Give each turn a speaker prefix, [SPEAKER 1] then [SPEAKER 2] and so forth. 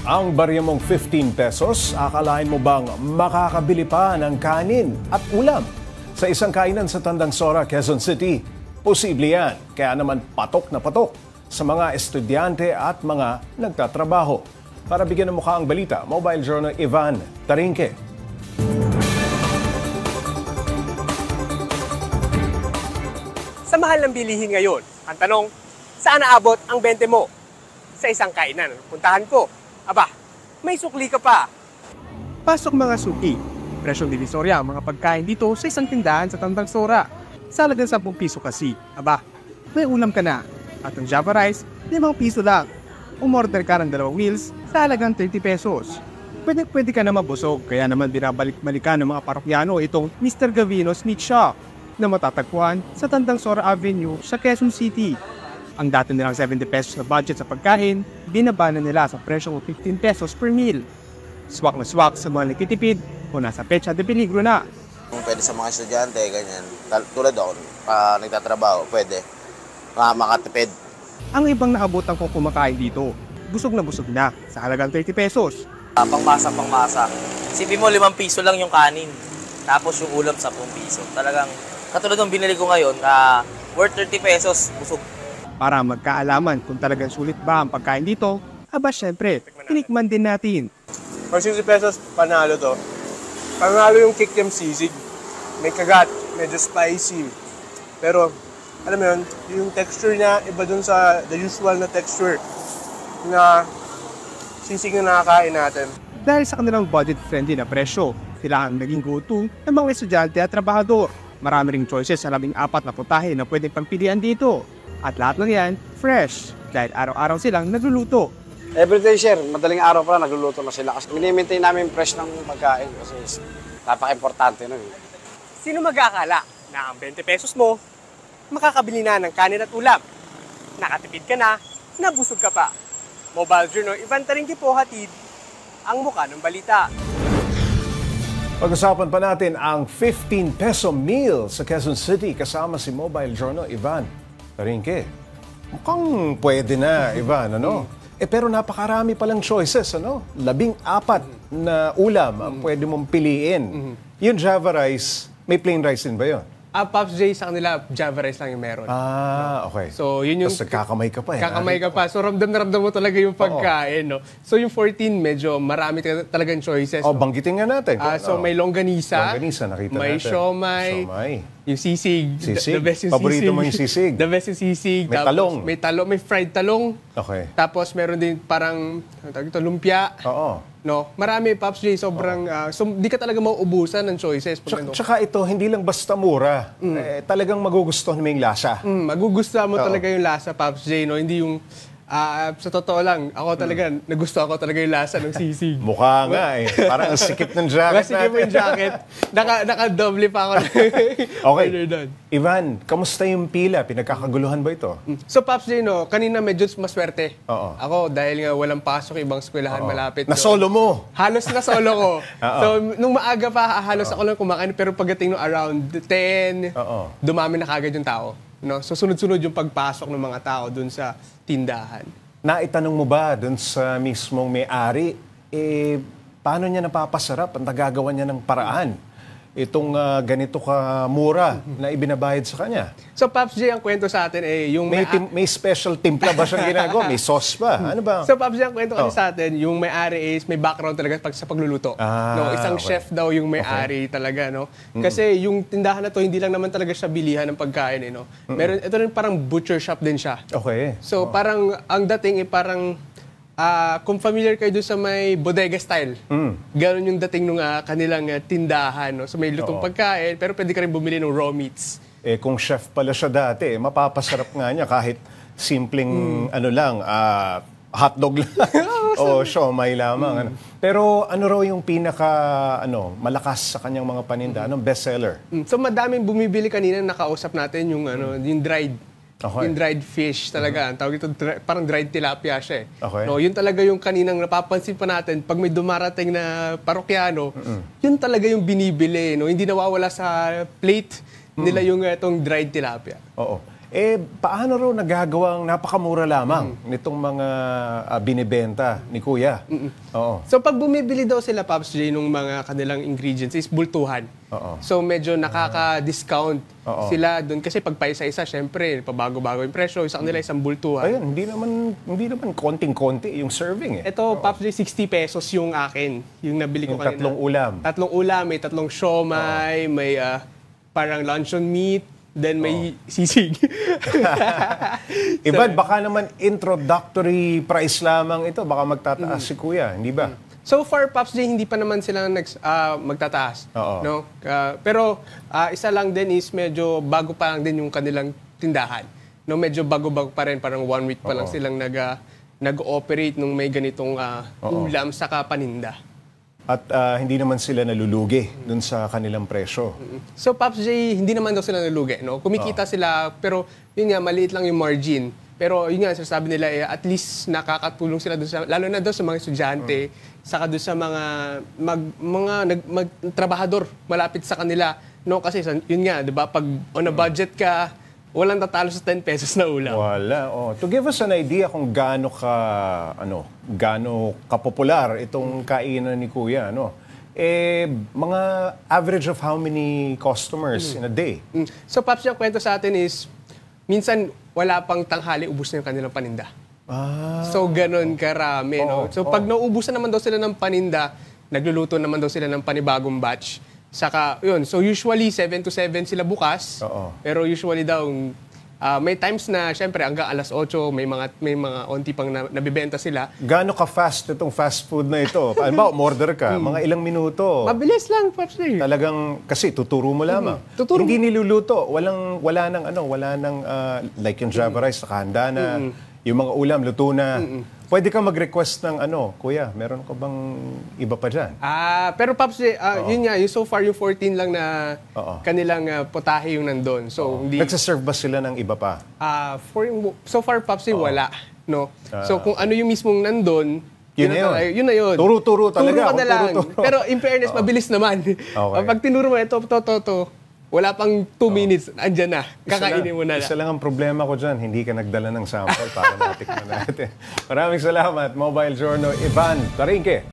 [SPEAKER 1] Ang barya mong 15 pesos, akalain mo bang makakabili pa ng kanin at ulam sa isang kainan sa Tandang Sora, Quezon City? Posible yan, kaya naman patok na patok sa mga estudyante at mga nagtatrabaho. Para bigyan ng mukha ang balita, Mobile Journal Ivan Tarinque.
[SPEAKER 2] Sa mahal ng bilihin ngayon, ang tanong, saan naabot ang 20 mo? Sa isang kainan, puntahan ko. Aba, may sukli ka pa. Pasok mga suki. Presyong divisorya ang mga pagkain dito sa isang tindahan sa Tandang Sora. Sa halagang 10 piso kasi. Aba, may ulam ka na. At ang Java rice, 5 piso lang. Umorder ka ng 2 wheels sa halagang 30 pesos. Pwede ka na mabusog, kaya naman binabalik-balikan ng mga parokyano itong Mr. Gavino's Meat Shop na matatagpuan sa Tandang Sora Avenue sa Quezon City. Ang dati nilang 70 pesos na budget sa pagkain, binaba na nila sa presyong 15 pesos per meal. Swak na swak sa mga nakitipid o nasa pecha de peligro na.
[SPEAKER 3] Pwede sa mga estudyante, ganyan. Tulad ako, nagtatrabaho, pwede makatipid.
[SPEAKER 2] Ang ibang naabutan kong kumakain dito, busog na sa halagang 30 pesos.
[SPEAKER 4] Pangmasa. Isipin mo, 5 piso lang yung kanin. Tapos yung ulam 10 piso. Talagang, katulad ng binili ko ngayon, worth 30 pesos, busog.
[SPEAKER 2] Para magkaalaman kung talagang sulit ba ang pagkain dito, aba syempre, tinikman din natin.
[SPEAKER 5] For 60 pesos, panalo to. Panalo yung kikiam sisig. May kagat, medyo spicy. Pero, alam mo yun, yung texture niya, iba dun sa the usual na texture na sisig na nakakain natin.
[SPEAKER 2] Dahil sa kanilang budget-friendly na presyo, sila ang naging go-to ng mga estudyante at trabahador. Marami ring choices sa 14 na putahe na pwedeng pagpilian dito. At lahat ng yan, fresh, dahil araw-araw silang nagluluto.
[SPEAKER 6] Everyday, sir, madaling araw pa nagluluto na sila. Kasi minimaintain namin fresh ng pagkain kasi napaka-importante nun.
[SPEAKER 2] Sino mag-aakala na ang 20 pesos mo, makakabili na ng kanin at ulam? Nakatipid ka na, nabusog ka pa. Mobile Journal, Ivan Tarinque po hatid ang mukha ng balita.
[SPEAKER 1] Pag-usapan pa natin ang 15 peso meal sa Quezon City kasama si Mobile Journal Ivan Tarinque. Mukhang pwede na, Ivan, ano? Pero napakarami palang choices, ano? 14 na ulam ang pwede mong piliin. Yung Java rice, may plain rice din ba yun?
[SPEAKER 2] Pops J, sa kanila, Java rice lang yung meron.
[SPEAKER 1] Okay.
[SPEAKER 2] So, yun yung...
[SPEAKER 1] Tapos kakamay ka pa eh.
[SPEAKER 2] Kakamay ka pa. So, ramdam na ramdam mo talaga yung pagkain, no? So, yung 14, medyo marami talagang choices.
[SPEAKER 1] Banggitin nga natin.
[SPEAKER 2] So, may longganisa.
[SPEAKER 1] Longganisa, nakita
[SPEAKER 2] may
[SPEAKER 1] natin.
[SPEAKER 2] Siomay.
[SPEAKER 1] Yung
[SPEAKER 2] sisig.
[SPEAKER 1] Sisig?
[SPEAKER 2] The best yung
[SPEAKER 1] Paborito
[SPEAKER 2] sisig.
[SPEAKER 1] mo yung sisig?
[SPEAKER 2] The best yung sisig.
[SPEAKER 1] May talong.
[SPEAKER 2] May talong. May fried talong.
[SPEAKER 1] Okay.
[SPEAKER 2] Tapos, meron din parang, lumpia.
[SPEAKER 1] Oo.
[SPEAKER 2] No, marami, Pops J, sobrang, so di ka talaga mauubusan ng choices.
[SPEAKER 1] Tsaka ito, hindi lang basta mura. Talagang magugustuhan mo yung lasa.
[SPEAKER 2] Magugustuhan mo talaga yung lasa, Pops J, no? Hindi yung, sa totoo lang, ako talaga, nagustuhan ko talaga yung lasa ng sisig.
[SPEAKER 1] Mukha nga eh. Parang ang sikip ng jacket
[SPEAKER 2] natin. Sikip mo yung jacket. Naka-doble pa ako.
[SPEAKER 1] Okay. Ivan, kamusta yung pila? Pinagkakaguluhan ba ito?
[SPEAKER 2] So, Pops J, no, kanina medyo maswerte.
[SPEAKER 1] Oo.
[SPEAKER 2] Ako, dahil nga walang pasok, ibang eskwelahan malapit.
[SPEAKER 1] Na-solo mo?
[SPEAKER 2] Halos na-solo ko. So, nung maaga pa, halos ako lang kumakain. Pero pagdating no around 10, dumami na kagad yung tao. No? So, sunod-sunod yung pagpasok ng mga tao dun sa tindahan.
[SPEAKER 1] Naitanong mo ba dun sa mismong may-ari, paano niya napapasarap ang nagagawa niya ng paraan? Itong ganito ka mura na ibinabayad sa kanya.
[SPEAKER 2] So, Pops J, ang kwento sa atin yung
[SPEAKER 1] may special timpla ba siyang ginagawa? May sauce ba? Ano ba?
[SPEAKER 2] So, Pops J, ang kwento kasi sa atin, yung may-ari is may background talaga sa pagluluto. Isang chef daw yung may-ari talaga, no? Kasi yung tindahan na to, hindi lang naman talaga siya bilihan ng pagkain, no? Meron, ito rin parang butcher shop din siya.
[SPEAKER 1] Okay.
[SPEAKER 2] So, parang, ang dating parang, kung familiar kayo doon sa may bodega style, gano'n yung dating ng kanilang tindahan. No? So may lutong pagkain, pero pwede ka rin bumili ng raw meats.
[SPEAKER 1] Kung chef pala siya dati, mapapasarap nga niya kahit simpleng hotdog lang o siomay lamang. Pero ano raw yung pinaka malakas sa kanyang mga paninda? Anong bestseller?
[SPEAKER 2] So madaming bumibili kanina, nakausap natin yung, yung dried.
[SPEAKER 1] Okay.
[SPEAKER 2] Yung dried fish talaga. Ang tawag ito, parang dried tilapia siya eh.
[SPEAKER 1] Okay.
[SPEAKER 2] No, yun talaga yung kaninang napapansin pa natin, pag may dumarating na parokyano, yun talaga yung binibili. No? Hindi nawawala sa plate nila yung itong dried tilapia.
[SPEAKER 1] Oo. Paano raw nagagawang napakamura lamang nitong mga binibenta ni Kuya? Oo.
[SPEAKER 2] So pag bumibili daw sila, Pops J, nung mga kanilang ingredients is bultuhan.
[SPEAKER 1] Oo.
[SPEAKER 2] So medyo nakaka-discount
[SPEAKER 1] Oo.
[SPEAKER 2] sila doon. Kasi pag paisa-isa, syempre, pabago-bago yung presyo. Sa kanila isang bultuhan.
[SPEAKER 1] Ayun, hindi naman konting-konti yung serving eh.
[SPEAKER 2] Ito, Pops J, 60 pesos yung akin. Yung nabili ko
[SPEAKER 1] Yung
[SPEAKER 2] kanina.
[SPEAKER 1] tatlong ulam.
[SPEAKER 2] Tatlong ulam, may tatlong siomay, may parang luncheon meat, then may sisig.
[SPEAKER 1] Ivan, baka naman introductory price lamang ito. Baka magtataas si Kuya, hindi ba?
[SPEAKER 2] So far, Pops J, hindi pa naman sila magtataas.
[SPEAKER 1] Oo.
[SPEAKER 2] No? Pero isa lang din is medyo bago pa lang din yung kanilang tindahan. No, medyo bago-bago pa rin, parang 1 week pa lang silang nag-ooperate nung may ganitong ulam saka paninda.
[SPEAKER 1] At hindi naman sila nalulugi dun sa kanilang presyo.
[SPEAKER 2] So Pops J, hindi naman daw sila nalugi, no? Kumikita sila, pero yun nga, maliit lang yung margin. Pero yun nga, sasabi nila, at least nakakatulong sila dun sa, lalo na doon sa mga estudyante, saka doon sa mga trabahador malapit sa kanila, no? Kasi yun nga, 'di ba, pag on a budget ka, walang tatalo sa 10 pesos na ulam.
[SPEAKER 1] Wala. To give us an idea kung gaano kapopular itong kainan ni Kuya, ano? Mga average of how many customers in a day?
[SPEAKER 2] So Pops, yung kwento sa atin is, minsan wala pang tanghali, ubus na yung kanilang paninda. So ganun karami, no? So pag nauubusan naman daw sila ng paninda, nagluluto naman daw sila ng panibagong batch. Saka, yun. So usually 7 to 7 sila bukas. Pero usually daw, may times na, syempre, hanggang alas 8, may mga onti pang nabibenta sila.
[SPEAKER 1] Gaano ka-fast itong fast food na ito? Ano ba, order ka, mga ilang minuto.
[SPEAKER 2] Mabilis lang, Pops.
[SPEAKER 1] Talagang, kasi tuturo mo lamang.
[SPEAKER 2] Tuturo
[SPEAKER 1] Hindi niluluto. Wala nang like yung Java rice, nakahanda na. Yung mga ulam, luto na. Pwede ka mag-request ng Kuya, meron ka bang iba pa dyan?
[SPEAKER 2] Pero Pops, yun nga, yung so far yung 14 lang na kanilang potahe yung nandun. So, hindi...
[SPEAKER 1] Nagsaserve ba sila ng iba pa?
[SPEAKER 2] So far, Pops, wala. No? So, kung ano yung mismong nandun, yun na yun.
[SPEAKER 1] Turo-turo talaga.
[SPEAKER 2] Turo ka na lang.
[SPEAKER 1] Turo-turo.
[SPEAKER 2] Pero in fairness, mabilis naman. Pag tinuro mo, ito, wala pang 2 minutes, andyan na. Kakainin mo na.
[SPEAKER 1] Isa lang ang problema ko dyan, hindi ka nagdala ng sample para natikman natin. Maraming salamat, Mobile Journal, Ivan Tarinque.